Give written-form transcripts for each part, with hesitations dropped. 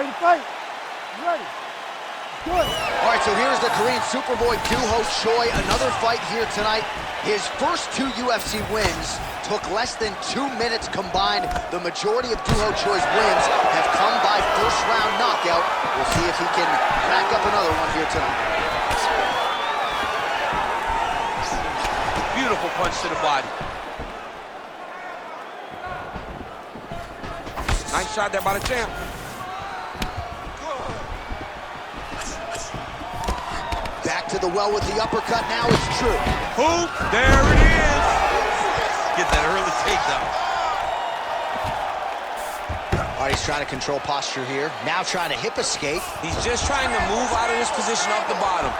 ready to fight? You ready? Good. All right, so here's the Korean Superboy Doohochoi. Another fight here tonight. His first 2 UFC wins took less than 2 minutes combined. The majority of Doohochoi's wins have come by first-round knockout. We'll see if he can rack up another one here tonight. Beautiful punch to the body. Nice shot there by the champ. Back to the well with the uppercut. Now it's true. Hoop, there it is. Get that early takedown. All right, he's trying to control posture here. Now trying to hip escape. He's just trying to move out of this position off the bottom.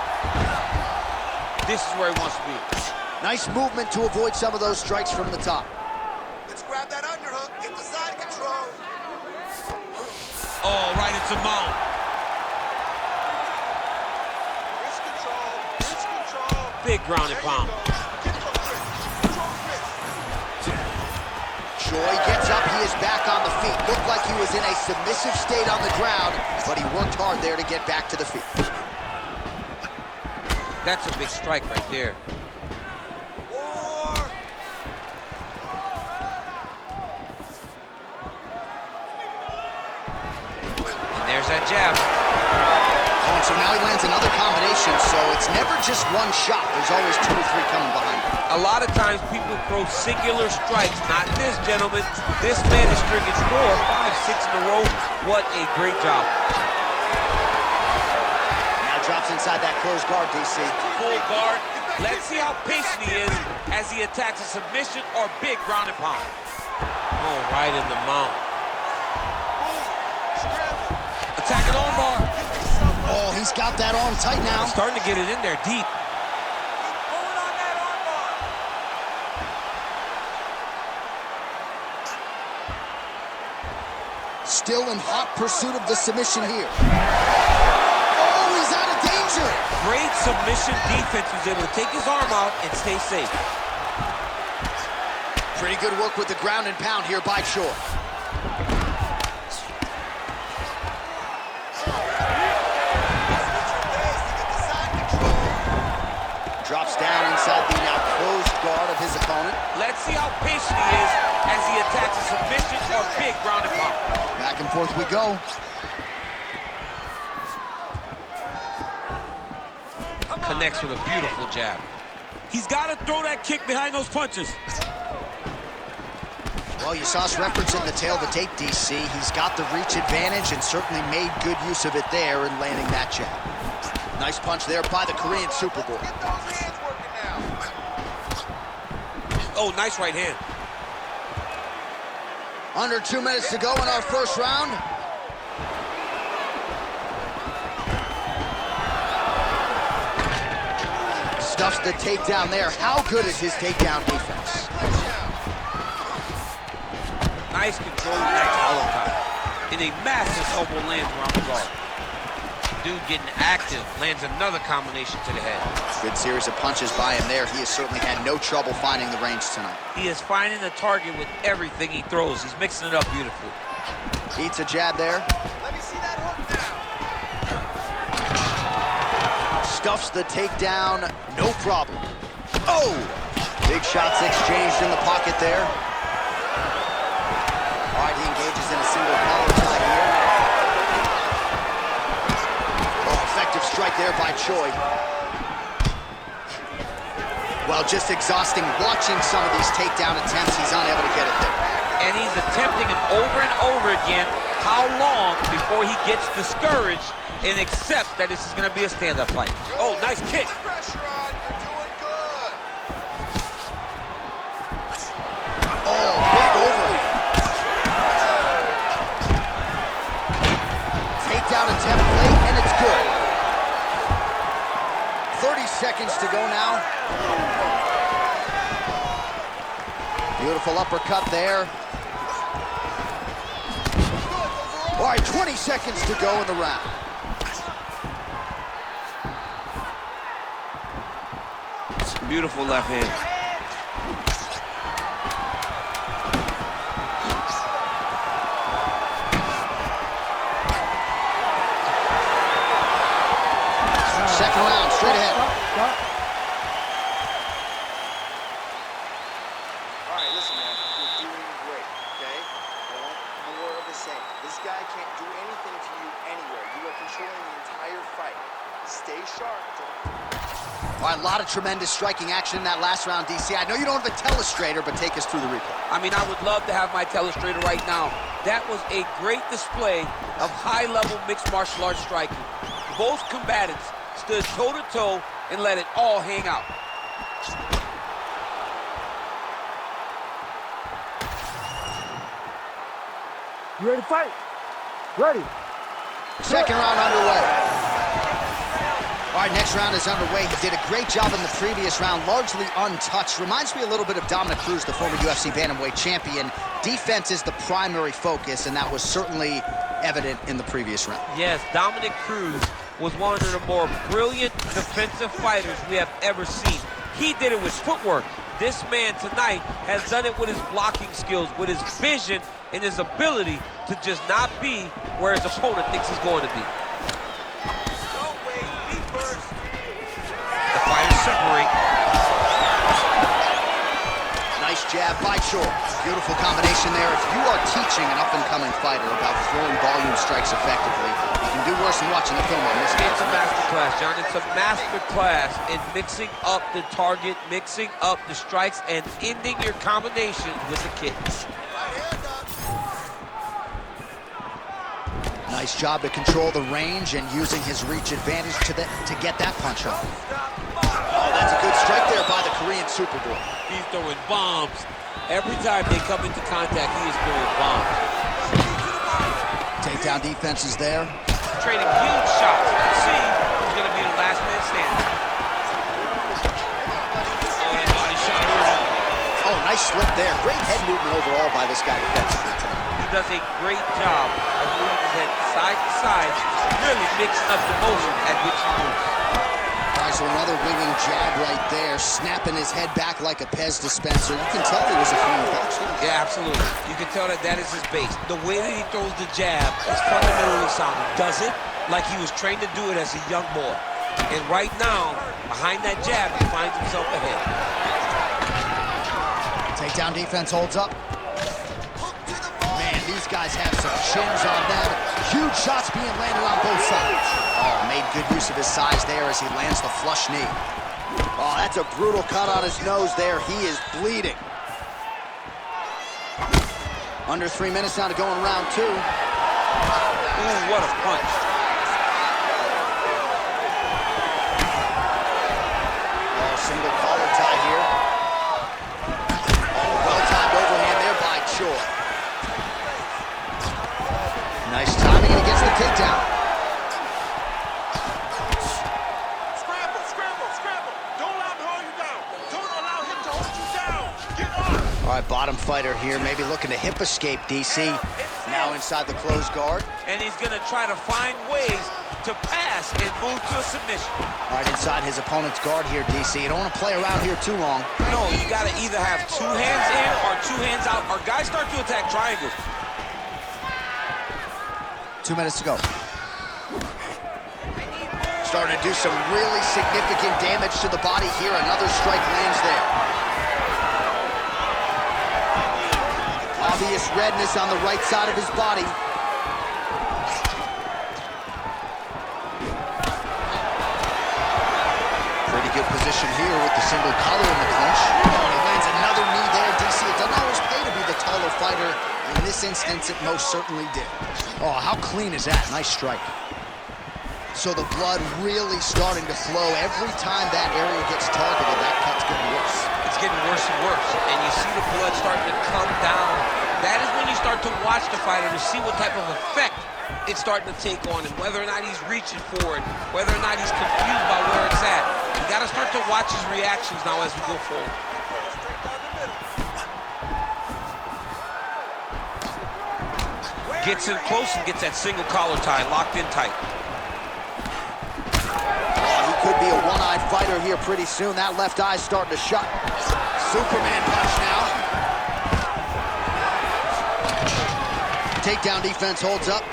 This is where he wants to be. Nice movement to avoid some of those strikes from the top. Let's grab that underhook. Get the side control. Oh, right into mount. Wrist control. Wrist control. Big ground and pound. Choi gets up, he is back on the feet. Looked like he was in a submissive state on the ground, but he worked hard there to get back to the feet. That's a big strike right there. And there's that jab. Oh, and so now he lands another combination, so it's never just one shot. There's always 2 or 3 coming behind him. A lot of times people throw singular strikes. Not this, gentlemen. This man is striking 4, 5, 6 in a row. What a great job. Now drops inside that closed guard, DC. Full guard. Let's see how patient he is as he attacks a submission or big ground and pound. Oh, right in the mount. Attacking armbar. Oh, he's got that arm tight now. Starting to get it in there deep. Still in hot pursuit of the submission here. Oh, he's out of danger. Great submission defense. He was able to take his arm out and stay safe. Pretty good work with the ground and pound here by Choi. Drops down inside the now closed guard of his opponent. Let's see how patient he is as he attacks a submission or big ground and pound. Back and forth we go. Connects with a beautiful jab. He's got to throw that kick behind those punches. Well, you saw us referencing the tail of the tape, DC. He's got the reach advantage and certainly made good use of it there in landing that jab. Nice punch there by the Korean Superboy. Get those hands working now. Oh, nice right hand. Under 2 minutes to go in our first round. Stuffs the takedown there. How good is his takedown defense? Nice control with that collar top. And a massive elbow lands around the guard. Dude getting active, lands another combination to the head. Good series of punches by him there. He has certainly had no trouble finding the range tonight. He is finding the target with everything he throws. He's mixing it up beautifully. Eats a jab there. Let me see that hook now. Stuffs the takedown, no problem. Oh! Big shots exchanged in the pocket there. All right, he engages in a single collar tie here. Oh, effective strike there by Choi. Well, just exhausting watching some of these takedown attempts. He's unable to get it there. And he's attempting it over and over again. How long before he gets discouraged and accepts that this is going to be a stand-up fight? Oh, nice kick. Pressure on. You're doing good. Oh, big overhand. Takedown attempt late, and it's good. 30 seconds to go now. Beautiful uppercut there. All right, 20 seconds to go in the round. Beautiful left hand. straight ahead. Stop. All right, listen, man. You're doing great, okay? I want more of the same. This guy can't do anything to you anywhere. You are controlling the entire fight. Stay sharp. All right, a lot of tremendous striking action in that last round, DC. I know you don't have a telestrator, but take us through the replay. I mean, I would love to have my telestrator right now. That was a great display of high-level mixed martial arts striking. Both combatants stood toe-to-toe and let it all hang out. You ready to fight? Ready. Second round underway. All right, next round is underway. He did a great job in the previous round, largely untouched. Reminds me a little bit of Dominic Cruz, the former UFC bantamweight champion. Defense is the primary focus, and that was certainly evident in the previous round. Yes, Dominic Cruz was one of the more brilliant defensive fighters we have ever seen. He did it with footwork. This man tonight has done it with his blocking skills, with his vision, and his ability to just not be where his opponent thinks he's going to be. The fighters separate. Nice jab by Choi. Beautiful combination there. If you are teaching an up-and-coming fighter about throwing volume strikes effectively, you can do worse than watching the film on this. It's a masterclass, John. It's a masterclass in mixing up the target, mixing up the strikes, and ending your combination with the kicks. Nice job to control the range and using his reach advantage to get that punch off. Oh, that's a good strike there by the Korean Superboy. He's throwing bombs. Every time they come into contact, he is throwing bombs. Takedown defense is there. Trading huge shots. Let's see who's going to be the last man standing. Oh, that body shot early. Oh, nice slip there. Great head movement overall by this guy defensively tonight. He does a great job of moving his head side to side, really mixing up the motion at which he moves. All right, so another winging jab right there, snapping his head back like a Pez dispenser. You can tell he was a former boxer. Yeah, absolutely. You can tell that that is his base. The way that he throws the jab is fundamentally sound. He does it like he was trained to do it as a young boy. And right now, behind that jab, he finds himself ahead. Takedown defense holds up. Man, these guys have some chins on them. Huge shots being landed on both sides. Oh, made good use of his size there as he lands the flush knee. Oh, that's a brutal cut on his nose there. He is bleeding. Under 3 minutes now to go in round two. Ooh, what a punch. Oh, single collar tie here. Oh, well-timed overhand there by Choi. Nice timing, and he gets the takedown. Scramble. Don't allow him to hold you down. Don't allow him to hold you down. Get up. All right, bottom fighter here, maybe looking to hip escape, DC. Now inside the closed guard. And he's going to try to find ways to pass and move to a submission. All right, inside his opponent's guard here, DC. You don't want to play around here too long. No, you got to either have two hands in or two hands out, or guys start to attack triangles. 2 minutes to go. Starting to do some really significant damage to the body here. Another strike lands there. Obvious redness on the right side of his body. Pretty good position here with the single collar in the clinch. Oh, and he lands another knee there, DC. It doesn't always pay to be the taller fighter. In this instance, it most certainly did. Oh, how clean is that? Nice strike. So the blood really starting to flow. Every time that area gets targeted, that cut's getting worse. It's getting worse and worse, and you see the blood starting to come down. That is when you start to watch the fighter to see what type of effect it's starting to take on him, whether or not he's reaching for it, whether or not he's confused by where it's at. You got to start to watch his reactions now as we go forward. Gets in close and gets that single collar tie locked in tight. He could be a one-eyed fighter here pretty soon. That left eye's starting to shut. Superman punch now. Takedown defense holds up.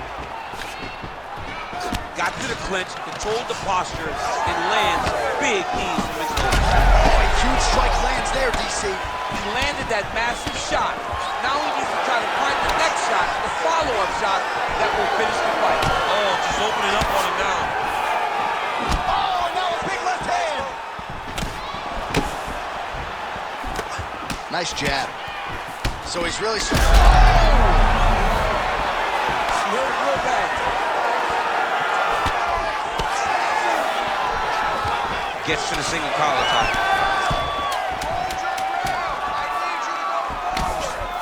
got to the clinch, controlled the posture, and lands big knees from his legs. Oh, a huge strike lands there, DC. He landed that massive shot. Now he needs to try to find the next shot, the follow-up shot that will finish the fight. Oh, just opening up on him now. Oh, now a big left hand. Nice jab. So he's really... He hurt it real bad. Gets to the single collar tie.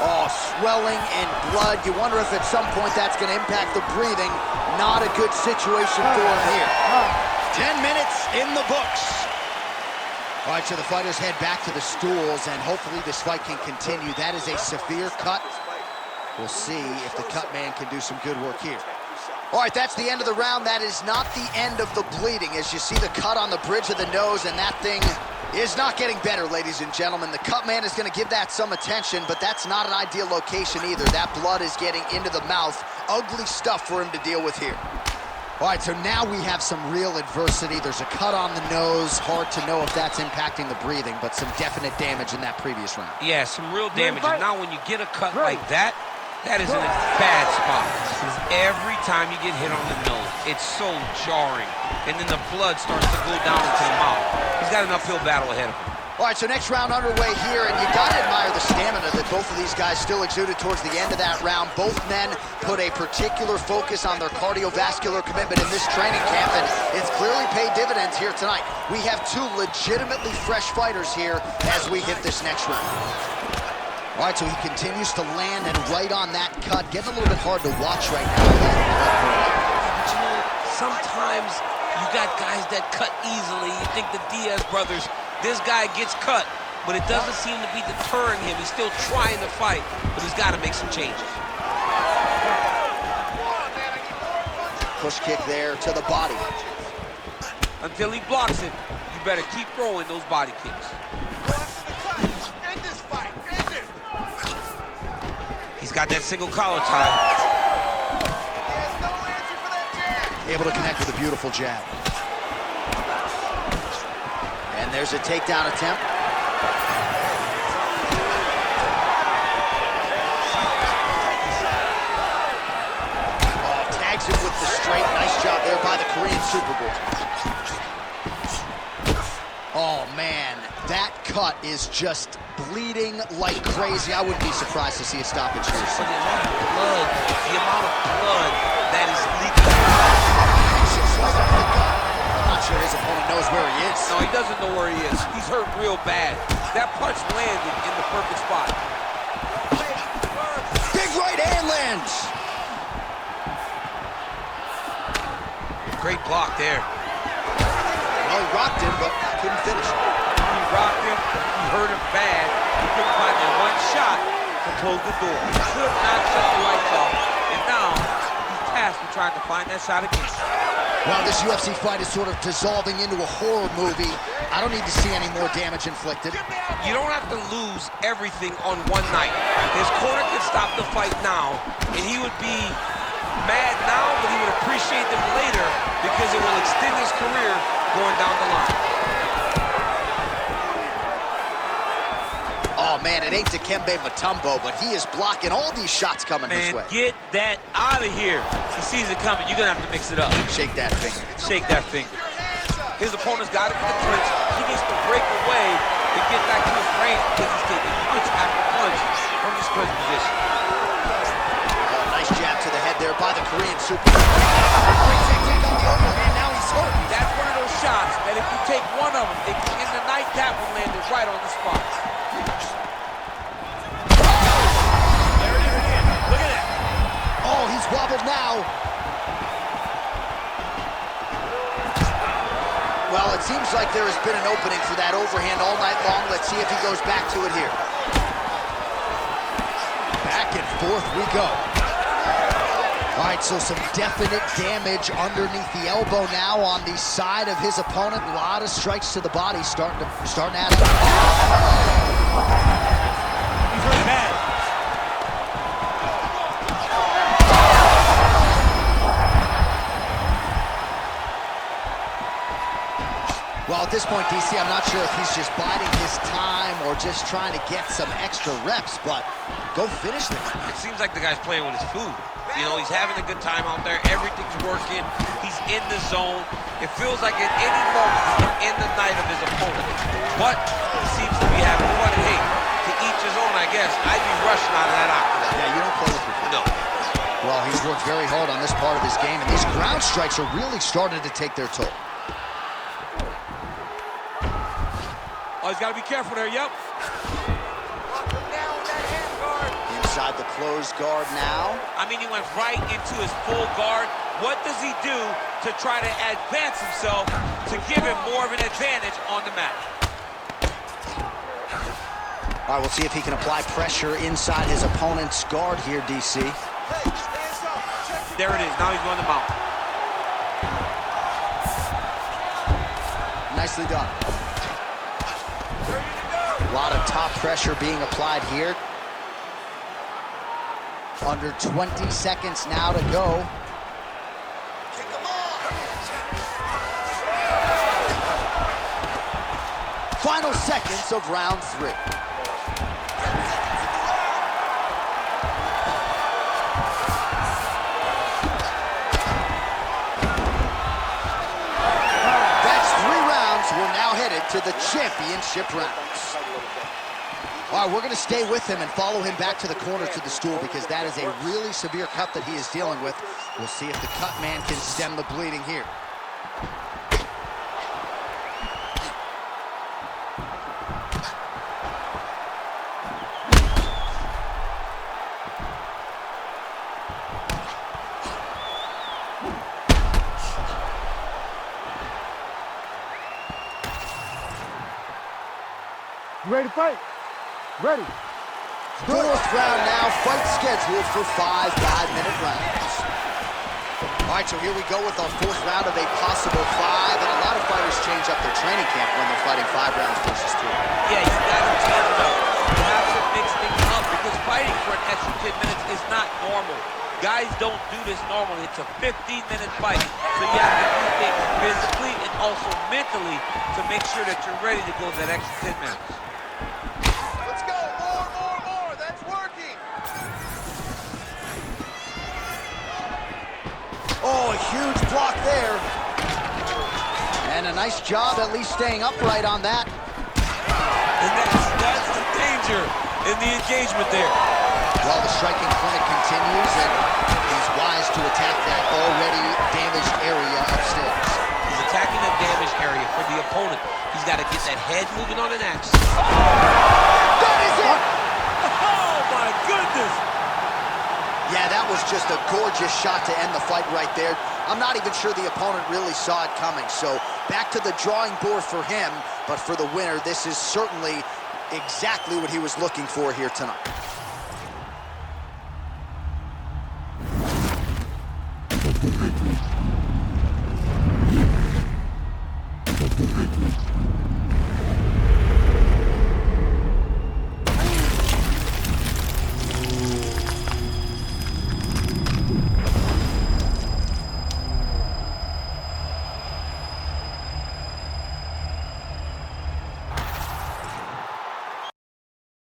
Oh, swelling and blood. You wonder if at some point that's going to impact the breathing. Not a good situation for him here. 10 minutes in the books. All right, so the fighters head back to the stools, and hopefully this fight can continue. That is a severe cut. We'll see if the cut man can do some good work here. All right, that's the end of the round. That is not the end of the bleeding. As you see the cut on the bridge of the nose, and that thing is not getting better, ladies and gentlemen. The cut man is going to give that some attention, but that's not an ideal location either. That blood is getting into the mouth. Ugly stuff for him to deal with here. All right, so now we have some real adversity. There's a cut on the nose. Hard to know if that's impacting the breathing, but some definite damage in that previous round. Yeah, some real damage. And now when you get a cut like that, that is in a bad spot. Every time you get hit on the nose, it's so jarring. And then the blood starts to go down into the mouth. He's got an uphill battle ahead of him. All right, so next round underway here, and you gotta admire the stamina that both of these guys still exuded towards the end of that round. Both men put a particular focus on their cardiovascular commitment in this training camp, and it's clearly paid dividends here tonight. We have two legitimately fresh fighters here as we hit this next round. All right, so he continues to land and right on that cut. Getting a little bit hard to watch right now. But you know, sometimes you got guys that cut easily. You think the Diaz brothers, this guy gets cut, but it doesn't seem to be deterring him. He's still trying to fight, but he's got to make some changes. Push kick there to the body. Until he blocks it, you better keep throwing those body kicks. He's got that single collar tie. Able to connect with a beautiful jab. And there's a takedown attempt. Oh, tags him with the straight. Nice job there by the Korean Superboy. Oh, man. That cut is just bleeding like crazy. I wouldn't be surprised to see a stoppage here. So the amount of blood that is leaking. I'm not sure his opponent knows where he is. No, he doesn't know where he is. He's hurt real bad. That punch landed in the perfect spot. Big right hand lands. Great block there. Well, he rocked him, but couldn't finish it. He rocked him. He hurt him bad. He couldn't find that one shot to close the door. He could not shut the lights off. And now he's tasked with trying to find that shot again. Well, this UFC fight is sort of dissolving into a horror movie. I don't need to see any more damage inflicted. You don't have to lose everything on one night. His corner could stop the fight now, and he would be mad now, but he would appreciate them later because it will extend his career going down the line. Oh, man, it ain't Dikembe Mutombo, but he is blocking all these shots coming his way. Get that out of here. He sees it coming. You're going to have to mix it up. Shake that finger. Shake that finger. His opponent's got him in the clinch. He needs to break away and get back to his range because he's taking punch after punch from this clinch position. Oh, nice jab to the head there by the Korean Super. Great technique on the overhand. Now he's hurt. That's one of those shots that if you take one of them, in the night, that one landed right on the spot. Oh, he's wobbled now. Well, it seems like there has been an opening for that overhand all night long. Let's see if he goes back to it here. Back and forth we go. All right, so some definite damage underneath the elbow now on the side of his opponent. A lot of strikes to the body starting to add up. He's hurt bad. this point, DC, I'm not sure if he's just biding his time or just trying to get some extra reps, but go finish this. It seems like the guy's playing with his food. You know, he's having a good time out there. Everything's working. He's in the zone. It feels like at any moment he can end the night of his opponent. But he seems to be having fun. Hey, to each his own, I guess. I'd be rushing out of that octagon. Yeah, you don't play with your food. No. Well, he's worked very hard on this part of his game, and these ground strikes are really starting to take their toll. Oh, he's got to be careful there, yep. Inside the closed guard now. I mean, he went right into his full guard. What does he do to try to advance himself to give him more of an advantage on the mat? All right, we'll see if he can apply pressure inside his opponent's guard here, DC. There it is. Now he's going to mount. Nicely done. A lot of top pressure being applied here. Under 20 seconds now to go. Final seconds of round 3. We're now headed to the championship rounds. All right, we're going to stay with him and follow him back to the corner to the stool because that is a really severe cut that he is dealing with. We'll see if the cut man can stem the bleeding here. You ready to fight? Ready. Fourth round now, fight scheduled for 5 5-minute rounds. All right, so here we go with our fourth round of a possible 5, and a lot of fighters change up their training camp when they're fighting 5 rounds versus 2. Yeah, you got to change it up. You have to mix things up because fighting for an extra 10 minutes is not normal. Guys don't do this normally. It's a 15-minute fight, so you have to do things physically and also mentally to make sure that you're ready to go that extra 10 minutes. Let's go. More. That's working. Oh, a huge block there. And a nice job at least staying upright on that. And that's the danger in the engagement there. While the striking clinic continues, and he's wise to attack that already damaged area upstairs. He's attacking the damaged area for the opponent. He's got to get that head moving on an axis. That is it! Oh, my goodness! Yeah, that was just a gorgeous shot to end the fight right there. I'm not even sure the opponent really saw it coming. So back to the drawing board for him, but for the winner, this is certainly exactly what he was looking for here tonight.